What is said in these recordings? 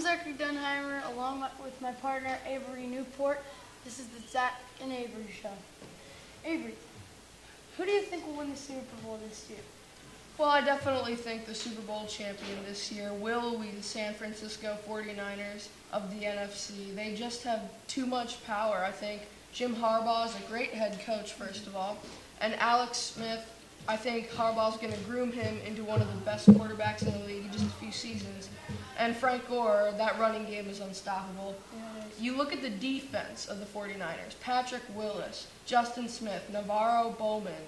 Zachary Dunheimer, along with my partner Avery Newport. This is the Zach and Avery Show. Avery, who do you think will win the Super Bowl this year? Well, I definitely think the Super Bowl champion this year will be the San Francisco 49ers of the NFC. They just have too much power. I think Jim Harbaugh is a great head coach, first of all, and Alex Smith, I think Harbaugh's going to groom him into one of the best quarterbacks in the league in just a few seasons. And Frank Gore, that running game is unstoppable. You look at the defense of the 49ers, Patrick Willis, Justin Smith, Navarro Bowman,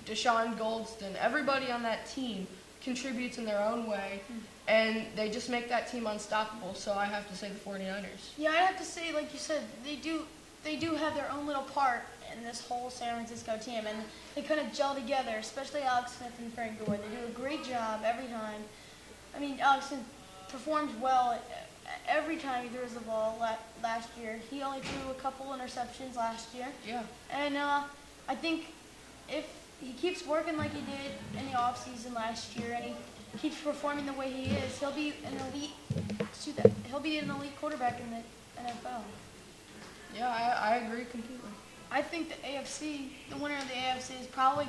Deshaun Goldston, everybody on that team contributes in their own way, and they just make that team unstoppable, so I have to say the 49ers. Yeah, I have to say, like you said, they do have their own little part in this whole San Francisco team, and they kind of gel together, especially Alex Smith and Frank Gore. They do a great job every time. I mean, Alex Smith performs well every time he throws the ball last year. He only threw a couple interceptions last year. Yeah. And I think if he keeps working like he did in the offseason last year, and he keeps performing the way he is, he'll be an elite quarterback in the NFL. Yeah, I agree completely. I think the winner of the AFC is probably,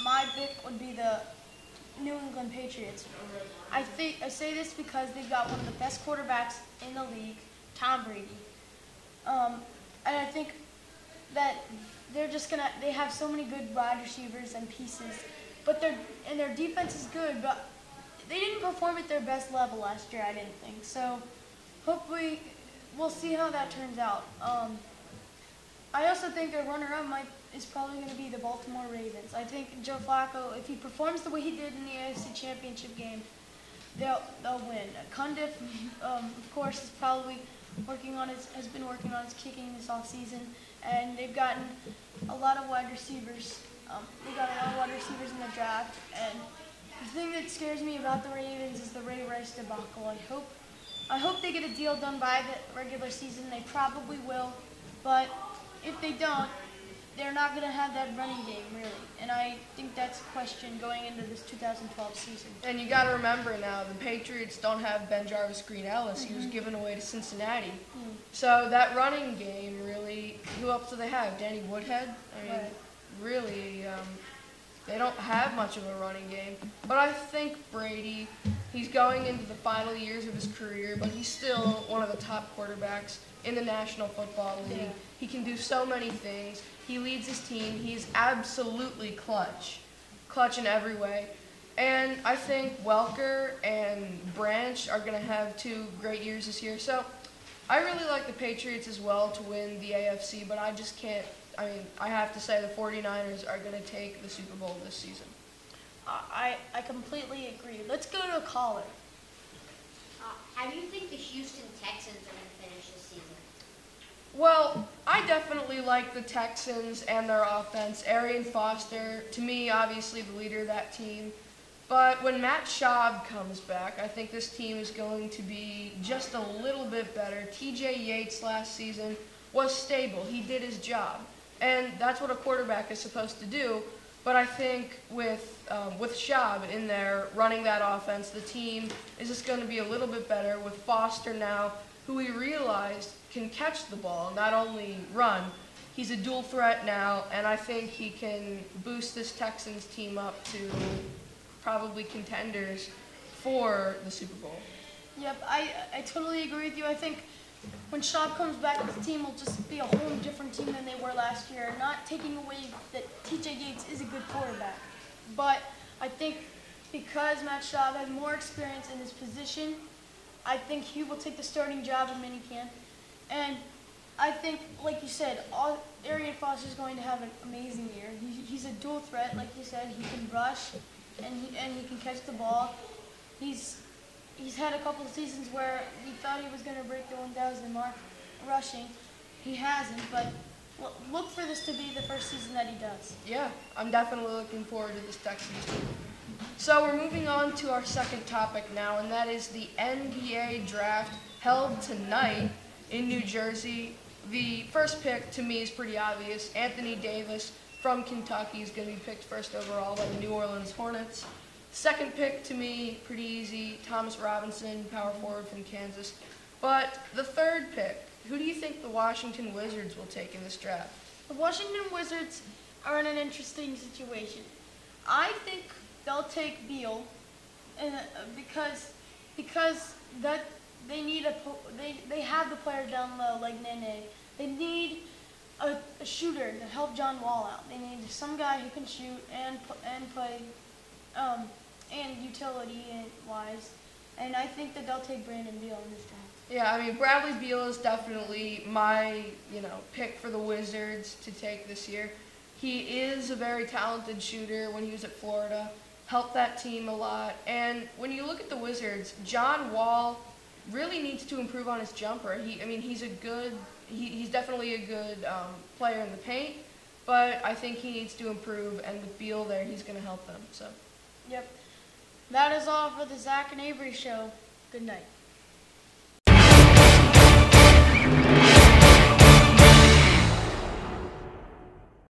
my pick would be the New England Patriots. I say this because they've got one of the best quarterbacks in the league, Tom Brady. And I think that they have so many good wide receivers and pieces, but their defense is good, but they didn't perform at their best level last year, I didn't think. So hopefully we'll see how that turns out. I also think a runner-up is probably going to be the Baltimore Ravens. I think Joe Flacco, if he performs the way he did in the AFC Championship game, they'll win. Cundiff, of course, has been working on his kicking this offseason, and they've gotten a lot of wide receivers. They got a lot of wide receivers in the draft, and the thing that scares me about the Ravens is the Ray Rice debacle. I hope they get a deal done by the regular season. They probably will, but if they don't, they're not going to have that running game, really. And I think that's a question going into this 2012 season. And you got to remember now, the Patriots don't have Ben Jarvis Green Ellis. He was given away to Cincinnati. So that running game, really, who else do they have? Danny Woodhead? I mean, really, they don't have much of a running game. But I think Brady, he's going into the final years of his career, but he's still one of the top quarterbacks in the National Football League. Yeah. He can do so many things. He leads his team. He's absolutely clutch in every way. And I think Welker and Branch are going to have 2 great years this year. So I really like the Patriots as well to win the AFC, but I just can't. I have to say the 49ers are going to take the Super Bowl this season. I completely agree. Let's go to a caller. How do you think the Houston Texans are going to finish this season? Well, I definitely like the Texans and their offense. Arian Foster, to me, obviously the leader of that team. But when Matt Schaub comes back, I think this team is going to be just a little bit better. TJ Yates last season was stable. He did his job. And that's what a quarterback is supposed to do. But I think with Schaub in there running that offense, the team is just going to be a little bit better with Foster now, who we realized can catch the ball, not only run. He's a dual threat now, and I think he can boost this Texans team up to probably contenders for the Super Bowl. Yep, I totally agree with you. I think when Schaub comes back, the team will just be a whole different team than they were last year. Not taking away that TJ Yates is a good quarterback, but I think because Matt Schaub has more experience in his position, I think he will take the starting job in minicamp. And I think, like you said, Arian Foster is going to have an amazing year. He's a dual threat, like you said. He can rush, and he can catch the ball. He's had a couple of seasons where we thought he was going to break the 1,000 mark rushing. He hasn't, but look for this to be the first season that he does. Yeah, I'm definitely looking forward to this Texans team. So we're moving on to our second topic now, and that is the NBA draft held tonight in New Jersey. The first pick, to me, is pretty obvious. Anthony Davis from Kentucky is going to be picked first overall by the New Orleans Hornets. Second pick to me, pretty easy, Thomas Robinson, power forward from Kansas. But the third pick, who do you think the Washington Wizards will take in this draft? The Washington Wizards are in an interesting situation. I think they'll take Beal, because that they have the players down low like Nene. They need a shooter to help John Wall out. They need some guy who can shoot and play and utility wise. And I think that they'll take Brandon Beal in this draft. Yeah, I mean, Bradley Beal is definitely my, pick for the Wizards to take this year. He is a very talented shooter when he was at Florida, helped that team a lot. And when you look at the Wizards, John Wall really needs to improve on his jumper. He's definitely a good player in the paint, but I think he needs to improve, and with Beal there, he's going to help them. So. Yep. That is all for the Zach and Avery Show. Good night.